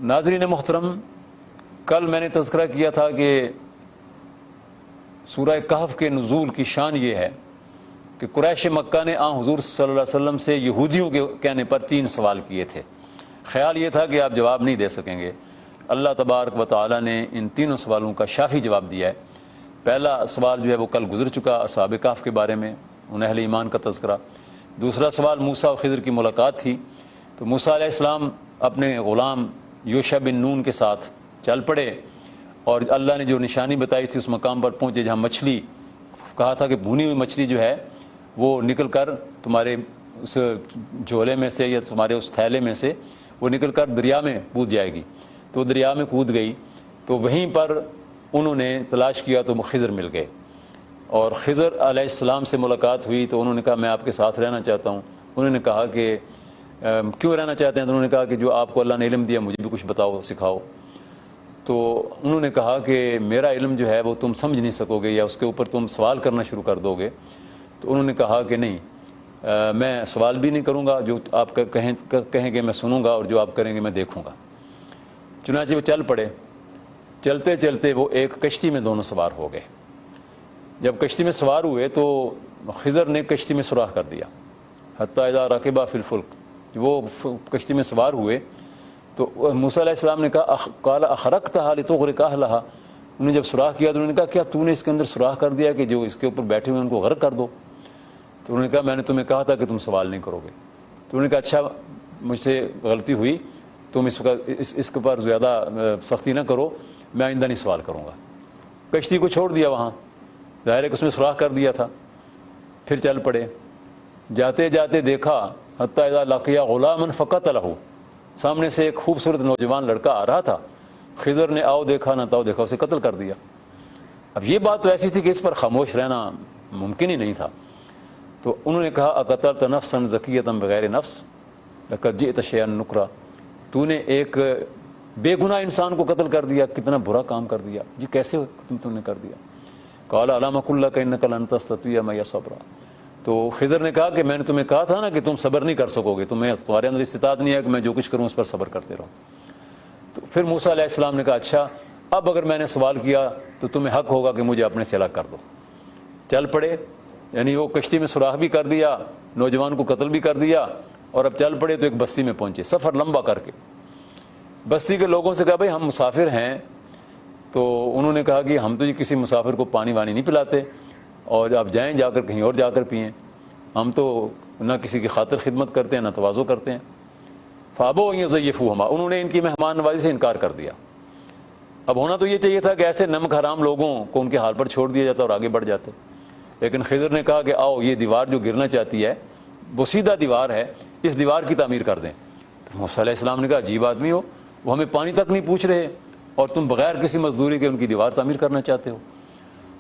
ناظرین محترم، کل میں نے تذکرہ کیا تھا کہ سورہ کہف کے نزول کی شان یہ ہے کہ قریش مکہ نے حضور صلی اللہ علیہ وسلم سے یہودیوں کے کہنے پر 3 سوال کیے تھے۔ خیال یہ تھا کہ آپ جواب نہیں دے سکیں گے۔ اللہ تبارک و تعالیٰ نے ان تینوں سوالوں کا شافی جواب دیا ہے۔ پہلا سوال جو ہے وہ کل گزر چکا، اصحاب کہف کے بارے میں، ان اہل ایمان کا تذکرہ۔ دوسرا سوال موسیٰ اور خضر کی ملاقات تھی، تو موسیٰ علیہ السلام اپنے غلام یوشع بن نون کے ساتھ چل پڑے اور اللہ نے جو نشانی بتائی تھی اس مقام پر پہنچے جہاں مچھلی، کہا تھا کہ بھونی ہوئی مچھلی جو ہے وہ نکل کر تمہارے اس جھولے میں سے یا تمہارے اس تھیلے میں سے وہ نکل کر دریا میں کود جائے گی، تو دریا میں کود گئی۔ تو وہیں پر انہوں نے تلاش کیا تو خضر مل گئے، اور خضر علیہ السلام سے ملاقات ہوئی تو انہوں نے کہا میں آپ کے ساتھ رہنا چاہتا ہوں۔ انہوں نے کہا کہ کیوں رہنا چاہتے ہیں؟ تو انہوں نے کہا کہ جو آپ کو اللہ نے علم دیا مجھے بھی کچھ بتاؤ، سکھاؤ۔ تو انہوں نے کہا کہ میرا علم جو ہے وہ تم سمجھ نہیں سکو گے یا اس کے اوپر تم سوال کرنا شروع کر دو گے۔ تو انہوں نے کہا کہ نہیں، میں سوال بھی نہیں کروں گا، جو آپ کہیں گے میں سنوں گا اور جو آپ کریں گے میں دیکھوں گا۔ چنانچہ وہ چل پڑے۔ چلتے چلتے وہ ایک کشتی میں دونوں سوار ہو گئے۔ جب کشتی میں سوار ہوئے تو خضر نے کشتی میں سوراخ کر دیا، حتی اذا رکبا فی الفلک۔ وہ کشتی میں سوار ہوئے تو موسیٰ علیہ السلام نے کہا قال اخرقتها لتغرق اہلها۔ انہوں نے جب سوراخ کیا تو انہوں نے کہا کیا تو نے اس کے اندر سوراخ کر دیا کہ جو اس کے اوپر بیٹھے ہوئے ان کو غرق کر دو؟ تو انہوں نے کہا میں نے تمہیں کہا تھا کہ تم سوال نہیں کرو گے۔ تو انہوں نے کہا اچھا مجھ سے غلطی ہوئی، تم اس کے پر زیادہ سختی نہ کرو، میں آئندہ نہیں سوال کروں گا۔ کشتی کو چھوڑ دیا وہاں، ظاہر ہے کہ اس میں سوراخ کر دیا تھا۔ پھر چل پڑے۔ جاتے جاتے دیکھا حتی اذا لقیا غلاما فقتلہ، سامنے سے ایک خوبصورت نوجوان لڑکا آ رہا تھا۔ خضر نے آؤ دیکھا نہ تاؤ دیکھا، اسے قتل کر دیا۔ اب یہ بات تو ایسی تھی کہ اس پر خاموش رہنا ممکن ہی نہیں تھا۔ تو انہوں نے کہا اقتلت نفسا زکیۃ بغیر نفس لقد جئت شیئا نکرا، تو نے ایک بے گناہ انسان کو قتل کر دیا، کتنا برا کام کر دیا، یہ کیسے تم نے کر دیا؟ قال الم اقل لک انک لن تستطیع معی صبرا۔ تو خضر نے کہا کہ میں نے تمہیں کہا تھا نا کہ تم صبر نہیں کر سکو گے، تمہارے اندر استطاعت نہیں ہے کہ میں جو کچھ کروں اس پر صبر کرتے رہو۔ تو پھر موسیٰ علیہ السلام نے کہا اچھا اب اگر میں نے سوال کیا تو تمہیں حق ہوگا کہ مجھے اپنے سے الگ کر دو۔ چل پڑے، یعنی وہ کشتی میں سوراخ بھی کر دیا، نوجوان کو قتل بھی کر دیا، اور اب چل پڑے تو ایک بستی میں پہنچے، سفر لمبا کر کے۔ بستی کے لوگوں سے کہا بھائی ہم مسافر ہیں، تو انہوں نے کہا کہ ہم تو یہ کسی مسافر کو پانی وانی نہیں پلاتے، اور آپ جائیں جا کر کہیں اور جا کر پئیں، ہم تو نہ کسی کی خاطر خدمت کرتے ہیں نہ تواضع کرتے ہیں۔ فابوا ان یضیفوہما، انہوں نے ان کی مہمان نوازی سے انکار کر دیا۔ اب ہونا تو یہ چاہیے تھا کہ ایسے نمک حرام لوگوں کو ان کے حال پر چھوڑ دیا جاتا اور آگے بڑھ جاتے، لیکن خضر نے کہا کہ آؤ یہ دیوار جو گرنا چاہتی ہے وہ سیدھا دیوار ہے، اس دیوار کی تعمیر کر دیں۔ تو موسیٰ علیہ السلام نے کہا عجیب آدمی ہو، وہ ہمیں پانی تک نہیں پوچھ رہے اور تم بغیر کسی مزدوری کے ان کی دیوار تعمیر کرنا چاہتے ہو۔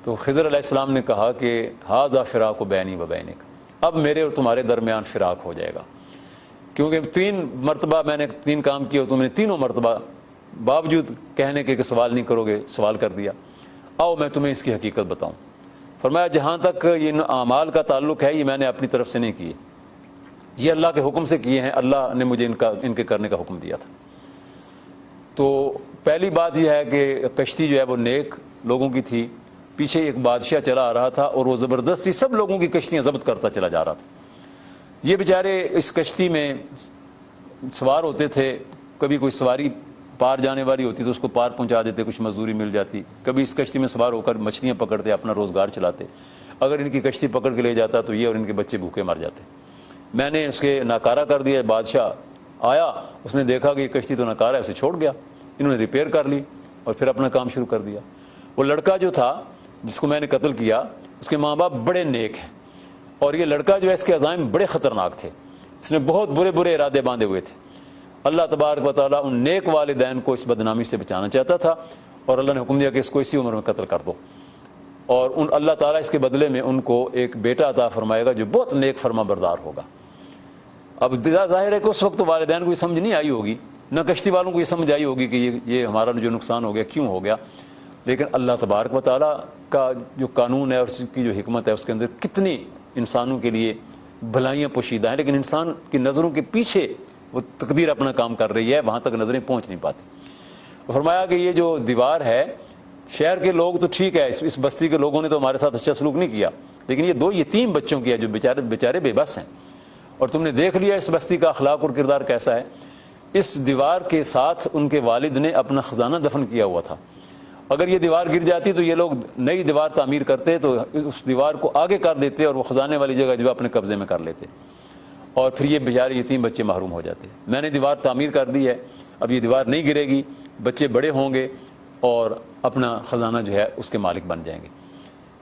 تو خضر علیہ السلام نے کہا کہ ھذا فراق بینی و بینک، اب میرے اور تمہارے درمیان فراق ہو جائے گا، کیونکہ 3 مرتبہ میں نے 3 کام کیے اور تم نے تینوں مرتبہ باوجود کہنے کے کہ سوال نہیں کرو گے سوال کر دیا۔ آؤ میں تمہیں اس کی حقیقت بتاؤں۔ فرمایا جہاں تک یہ اعمال کا تعلق ہے یہ میں نے اپنی طرف سے نہیں کیے، یہ اللہ کے حکم سے کیے ہیں، اللہ نے مجھے ان کے کرنے کا حکم دیا تھا۔ تو پہلی بات یہ ہے کہ کشتی جو ہے وہ نیک لوگوں کی تھی، پیچھے ایک بادشاہ چلا آ رہا تھا اور وہ زبردستی سب لوگوں کی کشتیاں ضبط کرتا چلا جا رہا تھا۔ یہ بیچارے اس کشتی میں سوار ہوتے تھے، کبھی کوئی سواری پار جانے والی ہوتی تو اس کو پار پہنچا دیتے، کچھ مزدوری مل جاتی، کبھی اس کشتی میں سوار ہو کر مچھلیاں پکڑتے اپنا روزگار چلاتے، اگر ان کی کشتی پکڑ کے لے جاتا تو یہ اور ان کے بچے بھوکے مر جاتے۔ میں نے اس کے ناکارہ کر دیا، بادشاہ آیا، اس نے دیکھا کہ یہ کشتی تو ناکارہ ہے، اسے چھوڑ گیا، انہوں نے ریپیئر کر لی اور پھر اپنا کام شروع کر دیا۔ وہ لڑکا جو تھا جس کو میں نے قتل کیا، اس کے ماں باپ بڑے نیک ہیں، اور یہ لڑکا جو ہے اس کے عزائم بڑے خطرناک تھے، اس نے بہت برے برے ارادے باندھے ہوئے تھے۔ اللہ تبارک و تعالیٰ ان نیک والدین کو اس بدنامی سے بچانا چاہتا تھا، اور اللہ نے حکم دیا کہ اس کو اسی عمر میں قتل کر دو، اور اللہ تعالیٰ اس کے بدلے میں ان کو ایک بیٹا عطا فرمائے گا جو بہت نیک فرما بردار ہوگا۔ اب ظاہر ہے کہ اس وقت تو والدین کو یہ سمجھ نہیں آئی ہوگی، نہ کشتی والوں کو یہ سمجھ آئی ہوگی کہ یہ ہمارا جو نقصان ہو گیا کیوں ہو گیا، لیکن اللہ تبارک و تعالیٰ کا جو قانون ہے اور اس کی جو حکمت ہے اس کے اندر کتنی انسانوں کے لیے بھلائیاں پوشیدہ ہیں، لیکن انسان کی نظروں کے پیچھے وہ تقدیر اپنا کام کر رہی ہے، وہاں تک نظریں پہنچ نہیں پاتی۔ فرمایا کہ یہ جو دیوار ہے، شہر کے لوگ تو ٹھیک ہے، اس بستی کے لوگوں نے تو ہمارے ساتھ اچھا سلوک نہیں کیا، لیکن یہ 2 یتیم بچوں کی ہے جو بیچارے بے بس ہیں، اور تم نے دیکھ لیا اس بستی کا اخلاق اور کردار کیسا ہے۔ اس دیوار کے ساتھ ان کے والد نے اپنا خزانہ دفن کیا ہوا تھا، اگر یہ دیوار گر جاتی تو یہ لوگ نئی دیوار تعمیر کرتے تو اس دیوار کو آگے کر دیتے اور وہ خزانے والی جگہ جو اپنے قبضے میں کر لیتے، اور پھر یہ بیچارے یتیم بچے محروم ہو جاتے۔ میں نے دیوار تعمیر کر دی ہے، اب یہ دیوار نہیں گرے گی، بچے بڑے ہوں گے اور اپنا خزانہ جو ہے اس کے مالک بن جائیں گے۔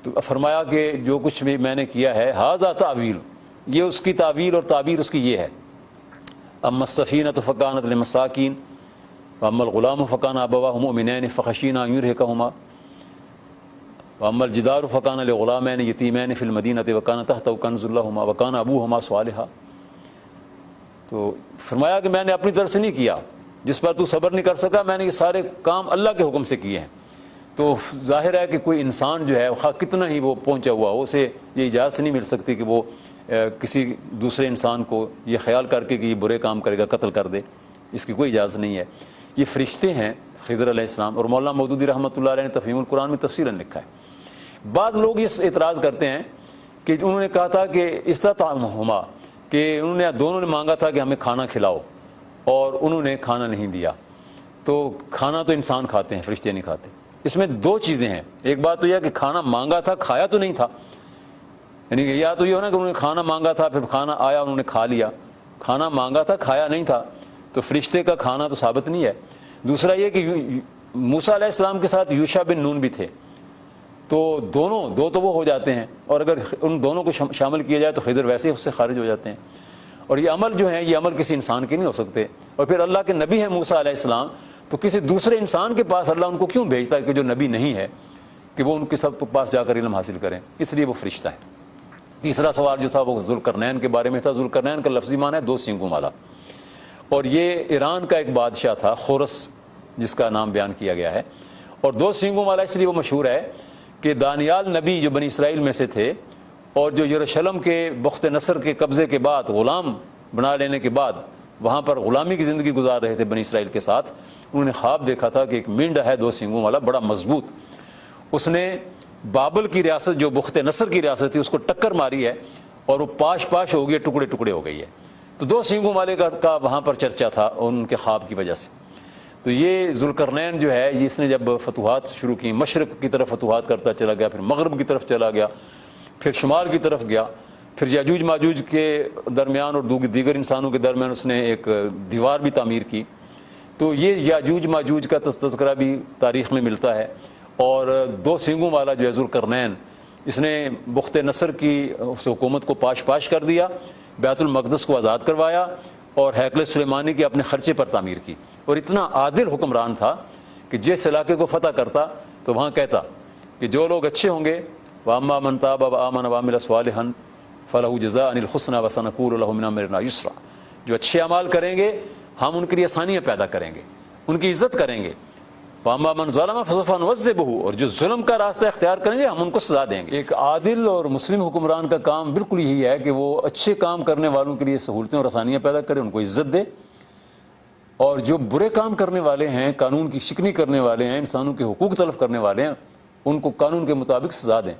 تو فرمایا کہ جو کچھ بھی میں نے کیا ہے، ھذا تعویل، یہ اس کی تعویل اور تعبیر اس کی یہ ہے۔ اما السفینۃ فکانت للمساکین واما الغلام فکان ابواہ مؤمنین فخشینا ان یرہقہما واما الجدار فکان لغلامین یتیمین فی المدینۃ وکان تحتہ کنز لہما وکان ابوہما صالحا۔ تو فرمایا کہ میں نے اپنی طرف سے نہیں کیا، جس پر تو صبر نہیں کر سکا، میں نے یہ سارے کام اللہ کے حکم سے کیے ہیں۔ تو ظاہر ہے کہ کوئی انسان جو ہے خواہ کتنا ہی وہ پہنچا ہوا ہو، اسے یہ اجازت نہیں مل سکتی کہ وہ کسی دوسرے انسان کو یہ خیال کر کے کہ یہ برے کام کرے گا قتل کر دے، اس کی کوئی اجازت نہیں ہے۔ یہ فرشتے ہیں خضر علیہ السلام، اور مولانا مودودی رحمۃ اللہ علیہ نے تفہیم القرآن میں تفصیلاً لکھا ہے۔ بعض لوگ اس اعتراض کرتے ہیں کہ انہوں نے کہا تھا کہ استطعمہما، کہ انہوں نے دونوں نے مانگا تھا کہ ہمیں کھانا کھلاؤ اور انہوں نے کھانا نہیں دیا، تو کھانا تو انسان کھاتے ہیں، فرشتے نہیں کھاتے۔ اس میں 2 چیزیں ہیں، ایک بات تو یہ کہ کھانا مانگا تھا، کھایا تو نہیں تھا، یعنی کہ یا تو یہ ہونا کہ انہوں نے کھانا مانگا تھا پھر کھانا آیا انہوں نے کھا لیا، کھانا مانگا تھا کھایا نہیں تھا، تو فرشتے کا کھانا تو ثابت نہیں ہے۔ دوسرا یہ کہ موسیٰ علیہ السلام کے ساتھ یوشع بن نون بھی تھے، تو دو تو وہ ہو جاتے ہیں، اور اگر ان دونوں کو شامل کیا جائے تو خضر ویسے اس سے خارج ہو جاتے ہیں۔ اور یہ عمل جو ہے، یہ عمل کسی انسان کے نہیں ہو سکتے، اور پھر اللہ کے نبی ہیں موسیٰ علیہ السلام، تو کسی دوسرے انسان کے پاس اللہ ان کو کیوں بھیجتا ہے کہ جو نبی نہیں ہے، کہ وہ ان کے سب پاس جا کر علم حاصل کریں، اس لیے وہ فرشتہ ہے۔ تیسرا سوال جو تھا وہ ذوالقرنین کے بارے میں تھا۔ ذوالقرنین کا لفظی معنی ہے 2 سینگوں والا، اور یہ ایران کا ایک بادشاہ تھا خورس، جس کا نام بیان کیا گیا ہے، اور 2 سینگوں والا اس لیے وہ مشہور ہے کہ دانیال نبی جو بنی اسرائیل میں سے تھے، اور جو یروشلم کے بخت نصر کے قبضے کے بعد غلام بنا لینے کے بعد وہاں پر غلامی کی زندگی گزار رہے تھے بنی اسرائیل کے ساتھ، انہوں نے خواب دیکھا تھا کہ ایک مینڈا ہے 2 سینگوں والا بڑا مضبوط، اس نے بابل کی ریاست جو بخت نصر کی ریاست تھی اس کو ٹکر ماری ہے، اور وہ پاش ہو گئی، ٹکڑے ٹکڑے ہو گئی ہے۔ تو 2 سینگوں والے کا وہاں پر چرچا تھا ان کے خواب کی وجہ سے۔ تو یہ ذوالقرنین جو ہے، اس نے جب فتوحات شروع کی، مشرق کی طرف فتوحات کرتا چلا گیا، پھر مغرب کی طرف چلا گیا، پھر شمال کی طرف گیا، پھر یاجوج ماجوج کے درمیان اور دیگر انسانوں کے درمیان اس نے ایک دیوار بھی تعمیر کی۔ تو یہ یاجوج ماجوج کا تذکرہ بھی تاریخ میں ملتا ہے۔ اور 2 سینگوں والا جو ہے ذوالقرنین، اس نے بخت نصر کی اس حکومت کو پاش کر دیا، بیت المقدس کو آزاد کروایا، اور ہیکل سلیمانی کی اپنے خرچے پر تعمیر کی، اور اتنا عادل حکمران تھا کہ جس علاقے کو فتح کرتا تو وہاں کہتا کہ جو لوگ اچھے ہوں گے، وَأَمَّا مَنْ تَابَ وَآمَنَ وَعَمِلَ صَالِحًا فَلَهُ جَزَاءً الْحُسْنَىٰ وَسَنَقُولُ لَهُ مِنْ أَمْرِنَا يُسْرًا، جو اچھے اعمال کریں گے ہم ان کے لیے آسانیاں پیدا کریں گے، ان کی عزت کریں گے۔ وَأَمَّا مَنْ ظَلَمَ فَسَوْفَ نُعَذِّبُهُ، اور جو ظلم کا راستہ اختیار کریں گے ہم ان کو سزا دیں گے۔ ایک عادل اور مسلم حکمران کا کام بالکل یہی ہے کہ وہ اچھے کام کرنے والوں کے لیے سہولتیں اور آسانیاں پیدا کرے، ان کو عزت دے، اور جو برے کام کرنے والے ہیں، قانون کی شکنی کرنے والے ہیں، انسانوں کے حقوق تلف کرنے والے ہیں، ان کو قانون کے مطابق سزا دیں۔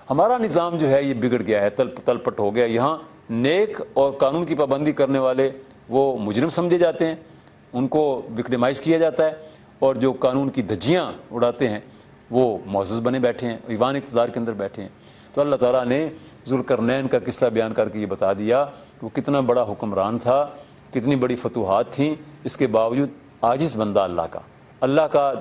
ہمارا نظام جو ہے یہ بگڑ گیا ہے، تلپٹ ہو گیا۔ یہاں نیک اور قانون کی پابندی کرنے والے وہ مجرم سمجھے جاتے ہیں، ان کو وکٹمائز کیا جاتا ہے، اور جو قانون کی دھجیاں اڑاتے ہیں وہ معزز بنے بیٹھے ہیں، ایوان اقتدار کے اندر بیٹھے ہیں۔ تو اللہ تعالیٰ نے ذوالقرنین کا قصہ بیان کر کے یہ بتا دیا کہ وہ کتنا بڑا حکمران تھا، کتنی بڑی فتوحات تھیں، اس کے باوجود عاجز بندہ اللہ کا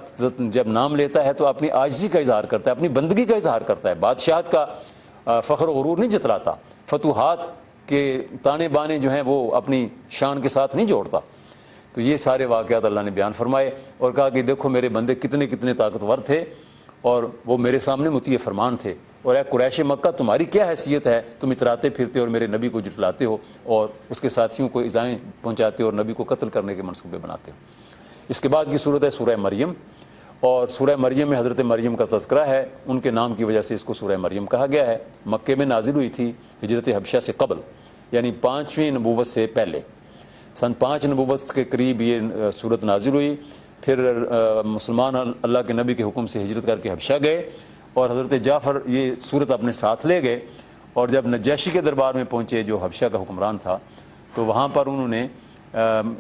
جب نام لیتا ہے تو اپنی عاجزی کا اظہار کرتا ہے، اپنی بندگی کا اظہار کرتا ہے، بادشاہت کا فخر و غرور نہیں جتلاتا، فتوحات کے تانے بانے جو ہیں وہ اپنی شان کے ساتھ نہیں جوڑتا۔ تو یہ سارے واقعات اللہ نے بیان فرمائے، اور کہا کہ دیکھو میرے بندے کتنے طاقتور تھے، اور وہ میرے سامنے مطیع فرمان تھے، اور اے قریش مکہ تمہاری کیا حیثیت ہے، تم اتراتے پھرتے اور میرے نبی کو جھٹلاتے ہو اور اس کے ساتھیوں کو ایذائیں پہنچاتے ہو اور نبی کو قتل کرنے کے منصوبے بناتے ہو۔ اس کے بعد کی صورت ہے سورہ مریم، اور سورہ مریم میں حضرت مریم کا تذکرہ ہے، ان کے نام کی وجہ سے اس کو سورہ مریم کہا گیا ہے۔ مکے میں نازل ہوئی تھی ہجرت حبشہ سے قبل، یعنی 5ویں نبوت سے پہلے۔ سن 5 نبوت کے قریب یہ صورت نازل ہوئی. پھر مسلمان اللہ کے نبی کے حکم سے ہجرت کر کے حبشہ گئے اور حضرت جعفر یہ صورت اپنے ساتھ لے گئے. اور جب نجاشی کے دربار میں پہنچے جو حبشہ کا حکمران تھا تو وہاں پر انہوں نے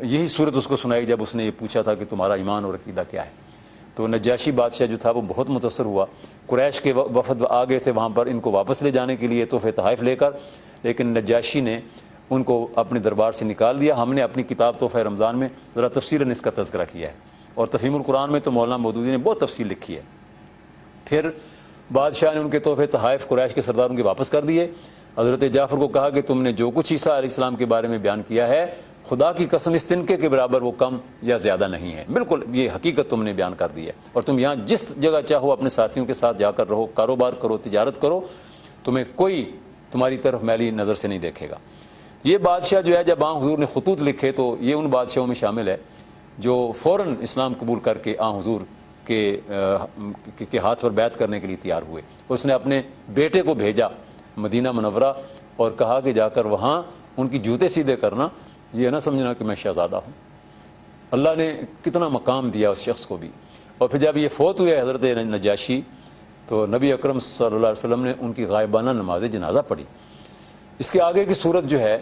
یہی صورت اس کو سنائی جب اس نے یہ پوچھا تھا کہ تمہارا ایمان اور عقیدہ کیا ہے. تو نجاشی بادشاہ جو تھا وہ بہت متاثر ہوا. قریش کے وفد آ گئے تھے وہاں پر ان کو واپس لے جانے کے لیے تحفے تحائف لے کر, لیکن نجاشی نے ان کو اپنے دربار سے نکال دیا. ہم نے اپنی کتاب تحفہ رمضان میں ذرا تفصیلاً اس کا تذکرہ کیا ہے اور تفہیم القرآن میں تو مولانا مودودی نے بہت تفصیل لکھی ہے. پھر بادشاہ نے ان کے تحفے تحائف قریش کے سرداروں کے واپس کر دیے. حضرت جعفر کو کہا کہ تم نے جو کچھ عیسیٰ علیہ السلام کے بارے میں بیان کیا ہے خدا کی قسم اس تنکے کے برابر وہ کم یا زیادہ نہیں ہے, بالکل یہ حقیقت تم نے بیان کر دی ہے. اور تم یہاں جس جگہ چاہو اپنے ساتھیوں کے ساتھ جا کر رہو, کاروبار کرو, تجارت کرو, تمہیں کوئی تمہاری طرف میلی نظر سے نہیں دیکھے گا. یہ بادشاہ جو ہے جب آن حضور نے خطوط لکھے تو یہ ان بادشاہوں میں شامل ہے جو فوراً اسلام قبول کر کے آن حضور کے ہاتھ پر بیعت کرنے کے لیے تیار ہوئے. اس نے اپنے بیٹے کو بھیجا مدینہ منورہ اور کہا کہ جا کر وہاں ان کی جوتے سیدھے کرنا, یہ نہ سمجھنا کہ میں شہزادہ ہوں. اللہ نے کتنا مقام دیا اس شخص کو بھی. اور پھر جب یہ فوت ہوئے حضرت نجاشی تو نبی اکرم صلی اللہ علیہ وسلم نے ان کی غائبانہ نماز جنازہ پڑھی. اس کے آگے کی صورت جو ہے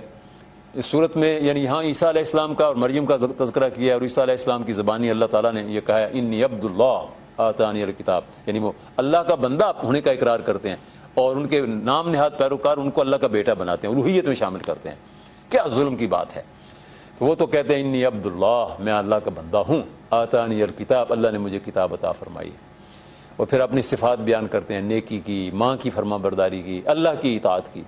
اس صورت میں یعنی یہاں عیسیٰ علیہ السلام کا اور مریم کا تذکرہ کیا ہے اور عیسیٰ علیہ السلام کی زبانی اللہ تعالیٰ نے یہ کہا ہے انی عبد اللہ آتانی الکتاب, یعنی وہ اللہ کا بندہ ہونے کا اقرار کرتے ہیں اور ان کے نام نہاد پیروکار ان کو اللہ کا بیٹا بناتے ہیں, الوہیت میں شامل کرتے ہیں. کیا ظلم کی بات ہے. تو وہ تو کہتے ہیں انی عبد اللہ, میں اللہ کا بندہ ہوں, آتانی الکتاب, اللہ نے مجھے کتاب عطا فرمائی. اور پھر اپنی صفات بیان کرتے ہیں نیکی کی, ماں کی فرما برداری کی, اللہ کی اطاعت کی.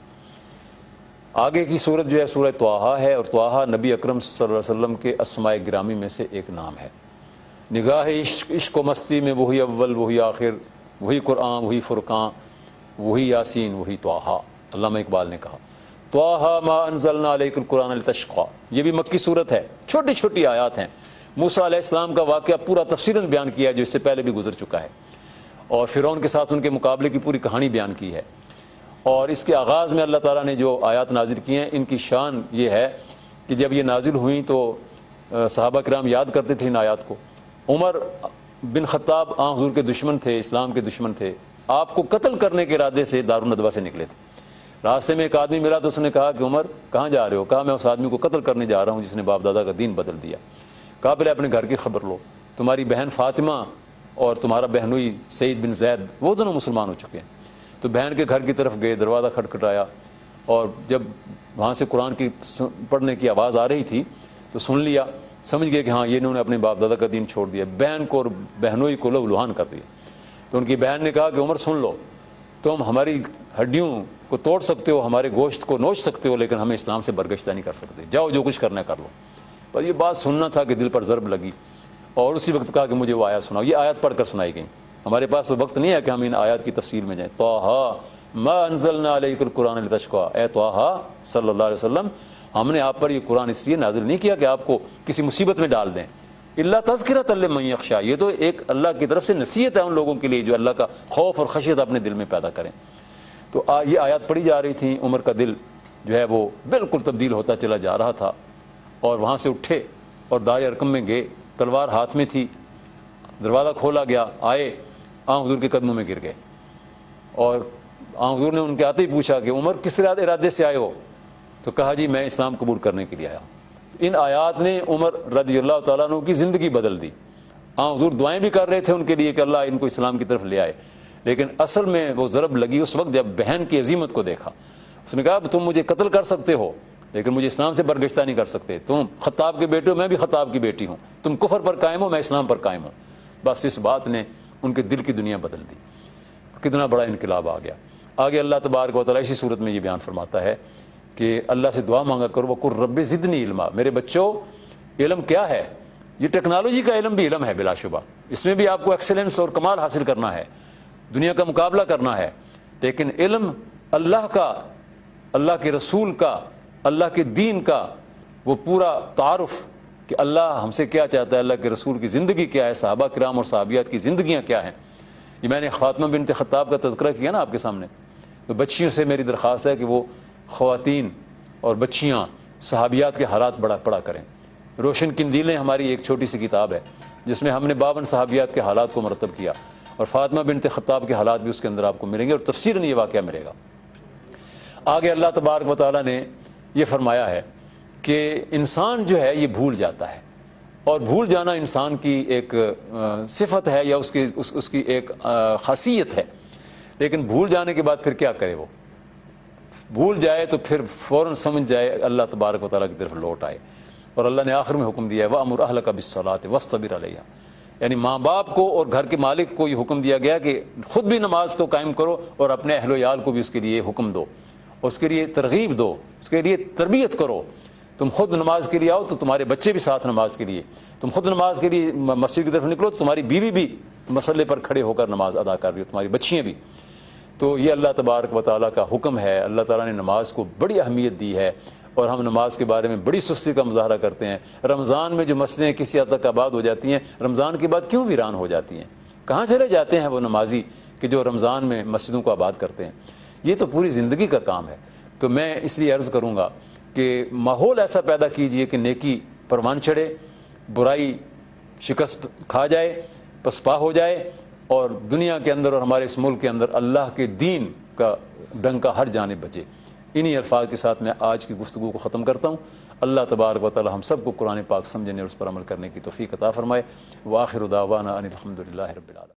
آگے کی صورت جو ہے سورہ طٰہٰ ہے اور طٰہٰ نبی اکرم صلی اللہ علیہ وسلم کے اسماء گرامی میں سے ایک نام ہے. نگاہ عشق و مستی میں وہی اول وہی آخر, وہی قرآن وہی فرقان وہی یاسین وہی طٰہٰ. علامہ اقبال نے کہا طٰہٰ ما انزلنا علیک القرآن لتشقیٰ. یہ بھی مکی صورت ہے, چھوٹی چھوٹی آیات ہیں. موسیٰ علیہ السلام کا واقعہ پورا تفصیلاً بیان کیا ہے جو اس سے پہلے بھی گزر چکا ہے, اور فرعون کے ساتھ ان کے مقابلے کی پوری کہانی بیان کی ہے. اور اس کے آغاز میں اللہ تعالیٰ نے جو آیات نازل کی ہیں ان کی شان یہ ہے کہ جب یہ نازل ہوئیں تو صحابہ کرام یاد کرتے تھے ان آیات کو. عمر بن خطاب آن حضور کے دشمن تھے, اسلام کے دشمن تھے, آپ کو قتل کرنے کے ارادے سے دارالندوہ سے نکلے تھے. راستے میں ایک آدمی ملا تو اس نے کہا کہ عمر کہاں جا رہے ہو؟ کہا میں اس آدمی کو قتل کرنے جا رہا ہوں جس نے باپ دادا کا دین بدل دیا. کہا پہلے اپنے گھر کی خبر لو, تمہاری بہن فاطمہ اور تمہارا بہنوئی سعید بن زید وہ دونوں مسلمان ہو چکے ہیں. تو بہن کے گھر کی طرف گئے, دروازہ کھٹکھٹایا اور جب وہاں سے قرآن کی پڑھنے کی آواز آ رہی تھی تو سن لیا, سمجھ گئے کہ ہاں یہ انہوں نے اپنے باپ دادا کا دین چھوڑ دیا. بہن کو اور بہنوئی کو لہو لہان کر دیا. تو ان کی بہن نے کہا کہ عمر سن لو, تم ہماری ہڈیوں کو توڑ سکتے ہو, ہمارے گوشت کو نوچ سکتے ہو, لیکن ہمیں اسلام سے برگشتہ نہیں کر سکتے. جاؤ جو کچھ کرنا کر لو. پر یہ بات سننا تھا کہ دل پر ضرب لگی اور اسی وقت کہا کہ مجھے وہ آیات سناؤ. یہ آیات پڑھ کر سنائی گئیں. ہمارے پاس وہ وقت نہیں ہے کہ ہم ان آیات کی تفصیل میں جائیں. طٰہٰ ما انزلنا علیک القرآن لتشقیٰ, اے طٰہٰ صلی اللہ علیہ وسلم ہم نے آپ پر یہ قرآن اس لیے نازل نہیں کیا کہ آپ کو کسی مصیبت میں ڈال دیں. اللہ تذکرۃ لمن یخشیٰ, یہ تو ایک اللہ کی طرف سے نصیحت ہے ان لوگوں کے لیے جو اللہ کا خوف اور خشیت اپنے دل میں پیدا کریں. تو یہ آیات پڑھی جا رہی تھیں. عمر کا دل جو ہے وہ بالکل تبدیل ہوتا چلا جا رہا تھا اور وہاں سے اٹھے اور دار ارقم میں گئے, تلوار ہاتھ میں تھی. دروازہ کھولا گیا, آئے آن حضور کے قدموں میں گر گئے اور آن حضور نے ان کے آتے ہی پوچھا کہ عمر کس ارادے سے آئے ہو؟ تو کہا جی میں اسلام قبول کرنے کے لیے آیا ہوں. ان آیات نے عمر رضی اللہ تعالیٰ عنہ کی زندگی بدل دی. آن حضور دعائیں بھی کر رہے تھے ان کے لیے کہ اللہ ان کو اسلام کی طرف لے آئے, لیکن اصل میں وہ ضرب لگی اس وقت جب بہن کی عظیمت کو دیکھا. اس نے کہا تم مجھے قتل کر سکتے ہو لیکن مجھے اسلام سے برگشتہ نہیں کر سکتے. تم خطاب کے بیٹے ہو, میں بھی خطاب کی بیٹی ہوں. تم کفر پر قائم ہو, میں اسلام پر قائم ہوں. بس اس بات نے ان کے دل کی دنیا بدل دی. کتنا بڑا انقلاب آ گیا. آگے اللہ تبارک و تعالیٰ اسی صورت میں یہ بیان فرماتا ہے کہ اللہ سے دعا مانگا کرو, وقل رب زدنی علما. میرے بچوں علم کیا ہے؟ یہ ٹیکنالوجی کا علم بھی علم ہے بلا شبہ, اس میں بھی آپ کو ایکسلنس اور کمال حاصل کرنا ہے, دنیا کا مقابلہ کرنا ہے. لیکن علم اللہ کا, اللہ کے رسول کا, اللہ کے دین کا وہ پورا تعارف کہ اللہ ہم سے کیا چاہتا ہے, اللہ کے رسول کی زندگی کیا ہے, صحابہ کرام اور صحابیات کی زندگیاں کیا ہیں. یہ میں نے فاطمہ بنت خطاب کا تذکرہ کیا نا آپ کے سامنے. تو بچیوں سے میری درخواست ہے کہ وہ خواتین اور بچیاں صحابیات کے حالات پڑھا کریں. روشن قندیلیں ہماری ایک چھوٹی سی کتاب ہے جس میں ہم نے 52 صحابیات کے حالات کو مرتب کیا، اور فاطمہ بنت خطاب کے حالات بھی اس کے اندر آپ کو ملیں گے، اور تفصیلاً یہ واقعہ ملے گا۔ آگے اللہ تبارک و تعالیٰ نے یہ فرمایا ہے کہ انسان جو ہے یہ بھول جاتا ہے، اور بھول جانا انسان کی ایک صفت ہے یا اس کی ایک خاصیت ہے، لیکن بھول جانے کے بعد پھر کیا کرے؟ وہ بھول جائے تو پھر فوراً سمجھ جائے اللہ تبارک و تعالیٰ کی طرف لوٹ آئے، اور اللہ نے آخر میں حکم دیا ہے وَأْمُرْ أَهْلَكَ بِالصَّلَاةِ وَاصْطَبِرْ عَلَيْهَا، یعنی ماں باپ کو اور گھر کے مالک کو یہ حکم دیا گیا کہ خود بھی نماز کو قائم کرو اور اپنے اہل و عیال کو بھی اس کے لیے حکم دو، اس کے لیے ترغیب دو، اس کے لیے تربیت کرو۔ تم خود نماز کے لیے آؤ تو تمہارے بچے بھی ساتھ نماز کے لیے، تم خود نماز کے لیے مسجد کی طرف نکلو تو تمہاری بیوی بھی مسلے پر کھڑے ہو کر نماز ادا کر رہی ہو، تمہاری بچیاں بھی۔ تو یہ اللہ تبارک و تعالیٰ کا حکم ہے۔ اللہ تعالیٰ نے نماز کو بڑی اہمیت دی ہے، اور ہم نماز کے بارے میں بڑی سستی کا مظاہرہ کرتے ہیں۔ رمضان میں جو مسجدیں کسی حد تک آباد ہو جاتی ہیں، رمضان کے بعد کیوں ویران ہو جاتی ہیں؟ کہاں چلے جاتے ہیں وہ نمازی کہ جو رمضان میں مسجدوں کو آباد کرتے ہیں؟ یہ تو پوری زندگی کا کام ہے۔ تو میں اس لیے عرض کروں گا کہ ماحول ایسا پیدا کیجئے کہ نیکی پروان چڑھے، برائی شکست کھا جائے، پسپا ہو جائے، اور دنیا کے اندر اور ہمارے اس ملک کے اندر اللہ کے دین کا ڈنکا ہر جانب بجے۔ انہی الفاظ کے ساتھ میں آج کی گفتگو کو ختم کرتا ہوں۔ اللہ تبارک و تعالی ہم سب کو قرآن پاک سمجھنے اور اس پر عمل کرنے کی توفیق عطا فرمائے۔ وآخر دعوانا ان الحمد للہ رب العالمین۔